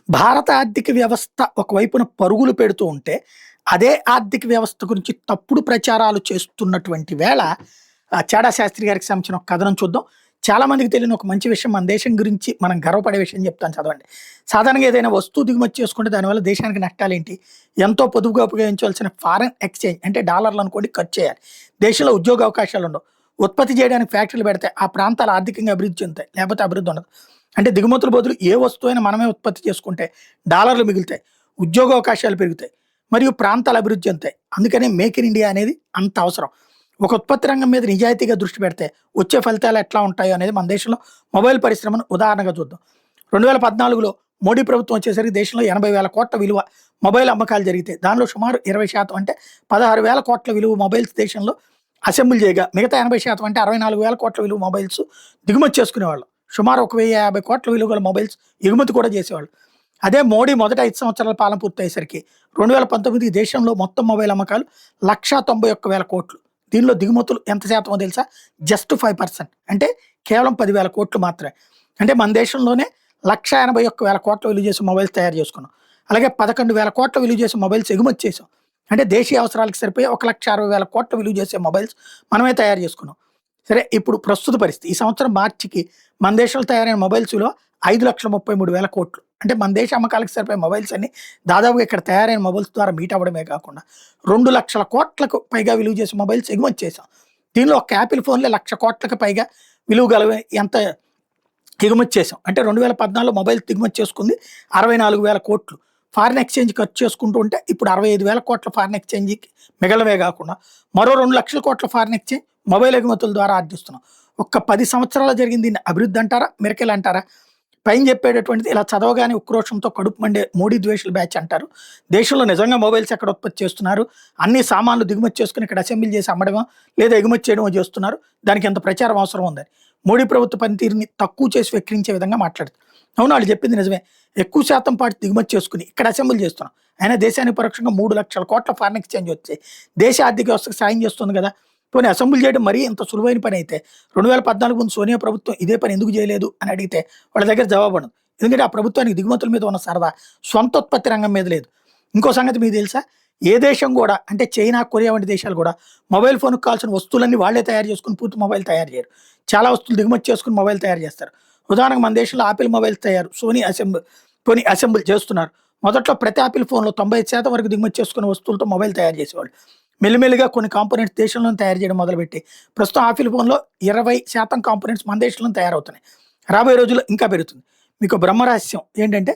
భారత ఆర్థిక వ్యవస్థ ఒకవైపున పరుగులు పెడుతూ ఉంటే, అదే ఆర్థిక వ్యవస్థ గురించి తప్పుడు ప్రచారాలు చేస్తున్నటువంటి వేళ చాడా శాస్త్రి గారికి సంబంధించిన ఒక కథనం చూద్దాం. చాలా మందికి తెలియని ఒక మంచి విషయం, మన దేశం గురించి మనం గర్వపడే విషయం చెప్తాను చదవండి. సాధారణంగా ఏదైనా వస్తువు దిగుమతి చేసుకుంటే దానివల్ల దేశానికి నష్టాలేంటి? ఎంతో పొదుపుగా ఉపయోగించవలసిన ఫారెన్ ఎక్స్‌చేంజ్ అంటే డాలర్లు అనుకోండి ఖర్చు చేయాలి. దేశంలో ఉద్యోగ అవకాశాలు ఉండవు. ఉత్పత్తి చేయడానికి ఫ్యాక్టరీలు పెడితే ఆ ప్రాంతాలు ఆర్థికంగా అభివృద్ధి చెందుతాయి. లేకపోతే అభివృద్ధి ఉండదు. అంటే దిగుమతుల బదులు ఏ వస్తువైనా మనమే ఉత్పత్తి చేసుకుంటే డాలర్లు మిగులుతాయి, ఉద్యోగ అవకాశాలు పెరుగుతాయి, మరియు ప్రాంతాల అభివృద్ధి చెందుతాయి. అందుకనే మేక్ ఇన్ ఇండియా అనేది అంత అవసరం. ఒక ఉత్పత్తి రంగం మీద నిజాయితీగా దృష్టి పెడితే వచ్చే ఫలితాలు ఎట్లా ఉంటాయో అనేది మన దేశంలో మొబైల్ పరిశ్రమను ఉదాహరణగా చూద్దాం. 2014లో మోడీ ప్రభుత్వం వచ్చేసరికి దేశంలో 80,000 కోట్ల విలువ మొబైల్ అమ్మకాలు జరిగితే దానిలో సుమారు 20% అంటే 16,000 కోట్ల విలువ మొబైల్స్ దేశంలో అసెంబుల్ చేయగా, మిగతా 80% అంటే 64,000 కోట్ల విలువ మొబైల్స్ దిగుమతి చేసుకునేవాళ్ళు. సుమారు 1,050 కోట్ల విలువ గల మొబైల్స్ ఎగుమతి కూడా చేసేవాళ్ళు. అదే మోడీ మొదట 5 సంవత్సరాల పాలన పూర్తయ్యేసరికి 2019 దేశంలో మొత్తం మొబైల్ అమ్మకాలు 191,000 కోట్లు. దీనిలో దిగుమతులు ఎంత శాతమో తెలుసా? జస్ట్ 5%, అంటే కేవలం 10,000 కోట్లు మాత్రమే. అంటే మన దేశంలోనే 181,000 కోట్ల విలువ చేసే మొబైల్స్ తయారు చేసుకున్నాం. అలాగే 11,000 కోట్ల విలువ చేసే మొబైల్స్ ఎగుమతి చేసాం. అంటే దేశీయ అవసరాలకు సరిపోయి 1,60,000 కోట్ల విలువ చేసే మొబైల్స్ మనమే తయారు చేసుకున్నాం. సరే, ఇప్పుడు ప్రస్తుత పరిస్థితి ఈ సంవత్సరం మార్చికి మన దేశంలో తయారైన మొబైల్స్ విలువ 5,33,000 కోట్లు. అంటే మన దేశ అమ్మకాలకు సరిపోయే మొబైల్స్ అన్ని దాదాపుగా ఇక్కడ తయారైన మొబైల్స్ ద్వారా మీట్ అవ్వడమే కాకుండా 2,00,000 కోట్లకు పైగా విలువ చేసే మొబైల్స్ ఎగుమతి చేసాం. దీనిలో ఒక యాపిల్ ఫోన్లే 1,00,000 కోట్లకు పైగా విలువ గలవే ఎంత ఎగుమతి చేసాం. అంటే 2014లో మొబైల్ దిగుమతి చేసుకుంది 64,000 కోట్లు. ఫారిన్ ఎక్స్చేంజ్ ఖర్చు చేసుకుంటూ ఉంటే ఇప్పుడు 65,000 కోట్ల ఫారిన్ ఎక్స్చేంజ్కి మిగలవే కాకుండా మరో 2,00,000 కోట్ల ఫారిన్ ఎక్స్చేంజ్ మొబైల్ ఎగుమతుల ద్వారా ఆర్జిస్తున్నాం. ఒక్క 10 సంవత్సరాలు జరిగింది దీన్ని అభివృద్ధి అంటారా, మిరకల్ అంటారా? పైన చెప్పేటటువంటిది ఇలా చదవగానే ఉక్రోషంతో కడుపు మండే మోడీ ద్వేషుల బ్యాచ్ అంటారు. దేశంలో నిజంగా మొబైల్స్ ఎక్కడ ఉత్పత్తి చేస్తున్నారు, అన్ని సామాన్లు దిగుమతి చేసుకుని ఇక్కడ అసెంబ్లీ చేసి అమ్మడమో లేదా ఎగుమతి చేయడమో చేస్తున్నారు. దానికి ఎంత ప్రచారం అవసరం ఉందని మోడీ ప్రభుత్వ పనితీరుని తక్కువ చేసి వెక్కిరించే విధంగా మాట్లాడుతుంది. అవును, వాళ్ళు చెప్పింది నిజమే. ఎక్కువ శాతం పాటు దిగుమతి చేసుకుని ఇక్కడ అసెంబ్లీ చేస్తున్నాం. అయినా దేశానికి పరోక్షంగా 3,00,000 కోట్ల ఫారిన్ ఎక్స్చేంజ్ వచ్చి దేశ ఆర్థిక వ్యవస్థకు సాయం చేస్తుంది కదా. పోనీ అసెంబ్లీ చేయడం మరీ ఇంత సులువైన పని అయితే 2014 ముందు సోనియా ప్రభుత్వం ఇదే పని ఎందుకు చేయలేదు అని అడిగితే వాళ్ళ దగ్గర జవాబు ఉండదు. ఎందుకంటే ఆ ప్రభుత్వానికి దిగుమతుల మీద ఉన్న సరదా సొంత ఉత్పత్తి రంగం మీద లేదు. ఇంకో సంగతి మీకు తెలుసా? ఏ దేశం కూడా, అంటే చైనా, కొరియా వంటి దేశాలు కూడా మొబైల్ ఫోన్కి కావాల్సిన వస్తువులన్నీ వాళ్ళే తయారు చేసుకుని పూర్తి మొబైల్ తయారు చేయరు. చాలా వస్తువులు దిగుమతి చేసుకుని మొబైల్ తయారు చేస్తారు. ఉదాహరణకు మన దేశంలో ఆపిల్ మొబైల్స్ తయారు అసెంబుల్ చేస్తున్నారు. మొదట్లో ప్రతి ఆపిల్ ఫోన్లో 95% వరకు దిగుమతి చేసుకున్న వస్తువులతో మొబైల్ తయారు చేసేవాళ్ళు. మెల్లిమెల్లిగా కొన్ని కాంపోనెంట్స్ దేశంలో తయారు చేయడం మొదలుపెట్టి ప్రస్తుతం ఆపిల్ ఫోన్లో 20% కాంపోనెంట్స్ మన దేశంలో తయారవుతున్నాయి. రాబోయే రోజుల్లో ఇంకా పెరుగుతుంది. మీకు బ్రహ్మరహస్యం ఏంటంటే,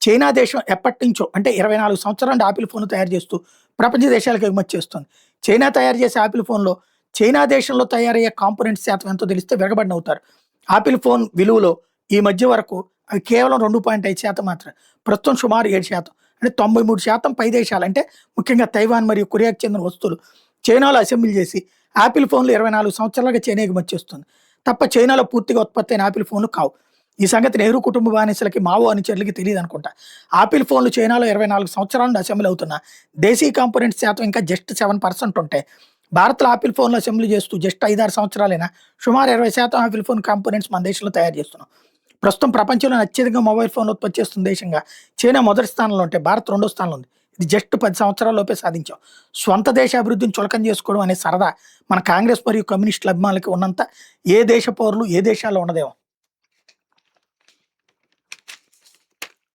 చైనా దేశం ఎప్పటి నుంచో, అంటే 24 సంవత్సరాల నుండి ఆపిల్ ఫోన్ తయారు చేస్తూ ప్రపంచ దేశాలకు ఎగుమతి చేస్తుంది. చైనా తయారు చేసే ఆపిల్ ఫోన్లో చైనా దేశంలో తయారయ్యే కాంపోనెంట్స్ శాతం ఎంతో తెలిస్తే విరగబడిన అవుతారు. ఆపిల్ ఫోన్ విలువలో ఈ మధ్య వరకు అవి కేవలం 2.5% మాత్రమే. ప్రస్తుతం సుమారు 7%, అంటే 93% పై దేశాలు, అంటే ముఖ్యంగా తైవాన్ మరియు కొరియాకు చెందిన వస్తువులు చైనాలో అసెంబ్లీ చేసి ఆపిల్ ఫోన్లు 24 సంవత్సరాలుగా చైనా ఎగుమతి చేస్తుంది తప్ప చైనాలో పూర్తిగా ఉత్పత్తి అయిన ఆపిల్ ఫోన్లు కావు. ఈ సంగతి నెహ్రూ కుటుంబ బానిసలకి, మావో అనుచరులకి తెలియదు అనుకుంటా. ఆపిల్ ఫోన్లు చైనాలో 24 సంవత్సరాల నుండి అసెంబ్లీ అవుతున్నా దేశీయ కాంపోనెంట్స్ శాతం ఇంకా జస్ట్ 7% ఉంటాయి. భారత్లో ఆపిల్ ఫోన్లు అసెంబ్లీ చేస్తూ జస్ట్ 5-6 సంవత్సరాలైనా సుమారు 20% ఆపిల్ ఫోన్ కాంపోనెంట్స్ మన దేశంలో తయారు చేస్తున్నాం. ప్రస్తుతం ప్రపంచంలో అత్యధికంగా మొబైల్ ఫోన్లు ఉత్పత్తి చేస్తున్న దేశంగా చైనా మొదటి స్థానంలో ఉంటే భారత్ 2వ స్థానంలో ఉంది. ఇది జస్ట్ 10 సంవత్సరాల్లోపే సాధించాం. స్వంత దేశ అభివృద్ధిని చులకం చేసుకోవడం అనే సరదా మన కాంగ్రెస్ మరియు కమ్యూనిస్టుల అభిమానులకి ఉన్నంత ఏ దేశ పౌరులు ఏ దేశాల్లో ఉండదేమో.